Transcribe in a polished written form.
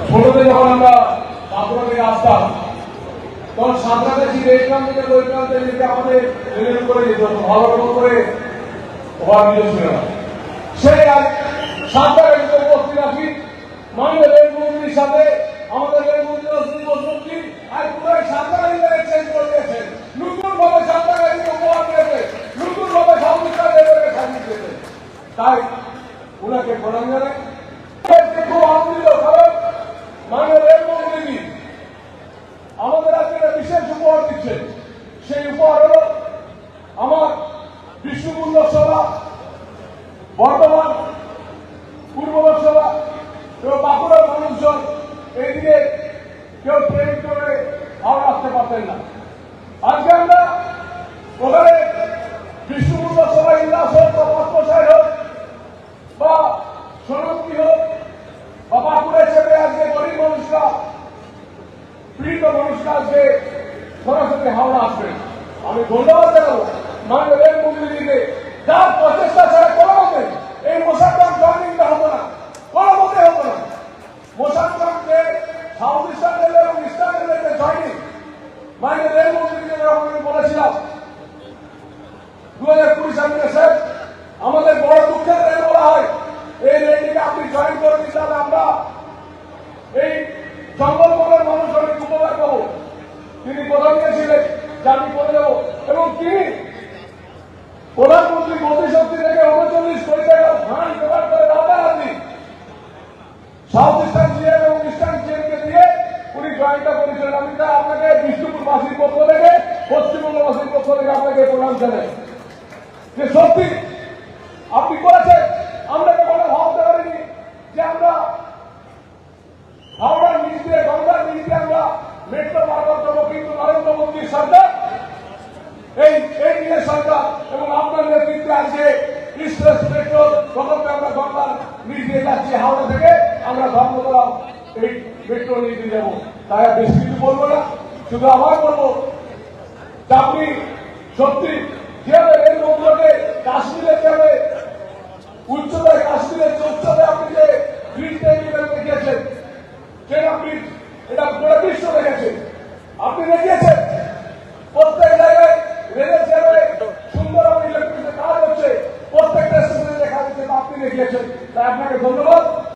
ছোটতে যখন আমরা বাঁকুড়া থেকে আসতাম তখন সাঁতরাগাছি এই প্রান্ত থেকে ওই প্রান্তে যেতে আমাদের রেল করে যেতে হতো, ভালো রকম করে ওভারব্রিজ ছিল না। সেই আজ সাঁতরাগাছিতে উপস্থিত আছি মাননীয় রেলমন্ত্রীর সাথে। আমাদের রেলমন্ত্রী বসুমন্ত্রী আজ পুরো সাঁতরাগাছিকে চেঞ্জ করে দিয়েছেন, নতুন ভাবে সাঁতরাগাছিকে উপহার দিয়েছে, নতুন ভাবে সংবিধান রেলওয়েকে সাজিয়ে দিয়েছে। তাই ওনাকে প্রণাম জানাই। খুব আনন্দিত, কারণ মাননীয় রেলমন্ত্রী আমাদের আজকে বিশেষ উপহার দিচ্ছেন। সেই উপহার হল আমার বিষ্ণুপুর লোকসভা, বর্ধমান পূর্ব লোকসভা এবং বাঁকুড়ার মানুষজন এইদিকে কেউ ট্রেন করে হাওড়া আসতে পারতেন না। আজকে আমরা ওখানে বিষ্ণুপুর লোকসভা ইন্দাস হোক বা পাঁচপোষায় হোক বা সোনামুখী হোক বা বাঁকুড়ায় চেপে আজকে গরিব মানুষরা, পীড়িত মানুষরা আজকে সরাসরি হাওড়া আসবেন। আমি ধন্যবাদ জানাবো মাননীয় রেলমন্ত্রীকে, যার প্রচেষ্টা ছাড়া কোনো মতে এই মোশাররফ জয়েনিংটা হতো না, কোনো মতে হতো না। মোশাররফকে সাউথ ইস্টার্ন রেলওয়ে এবং ইস্টার্ন রেলওয়েতে জয়েনিং মাননীয় রেলমন্ত্রীকে যখন আমি বলেছিলাম 2020 সালে, স্যার আমাদের বড় দুঃখের রেল বলা হয়, এই রেলটিকে আপনি জয়েন করে দিন, তাহলে আমরা এই জঙ্গলমহলের মানুষ অনেক উপকার পাবো। তিনি প্রধান ছিলেন যে আমি করে দেবো, এবং তিনি প্রধানমন্ত্রী গতিশক্তি থেকে 39 কোটি টাকা ফান্ড জোগাড় করে রাতারাতি সাউথ ইস্টার্ন জিএম এবং ইস্টার্ন জিএমকে দিয়ে উনি জয়েনটা করেছিলেন। আমি তা আপনাকে বিষ্ণুপুরবাসীর পক্ষ থেকে, পশ্চিমবঙ্গবাসীর পক্ষ থেকে আপনাকে প্রণাম জানাই যে সত্যি আপনি করেছেন। আমরা কখনো ভাবতে পারিনি যে আমরা হাওড়ার নিচ দিয়ে, গঙ্গার নিচ দিয়ে আমরা মেট্রো ব্যবহার করবো, কিন্তু নরেন্দ্র মোদীর সরকার, এই এনডিএ সরকার এবং আপনার নেতৃত্বে আজকে ইস্ট ওয়েস্ট মেট্রো প্রকল্পে আমরা গঙ্গার নিচ দিয়ে যাচ্ছি। হাওড়া থেকে আমরা ধর্মতলা এই মেট্রো নিচ দিয়ে যাবো। তাই আর বেশি কিছু বলবো না, শুধু আবার বলবো যে আপনি সত্যি যেভাবে রেল মন্ত্রকে কাশ্মীরের যাবে উচ্চতায়, কাশ্মীরের উচ্চতায় আপনি যে ব্রিজ দেখিয়েছেন, ট্রেন ব্রিজ, এটা গোটা বিশ্ব দেখেছে, আপনি দেখিয়েছেন। প্রত্যেক জায়গায় রেলের যেভাবে সুন্দর ইলেকট্রিকের কাজ হচ্ছে, প্রত্যেকটা স্টেশনে দেখা যাচ্ছে, আপনি দেখিয়েছেন। তাই আপনাকে ধন্যবাদ।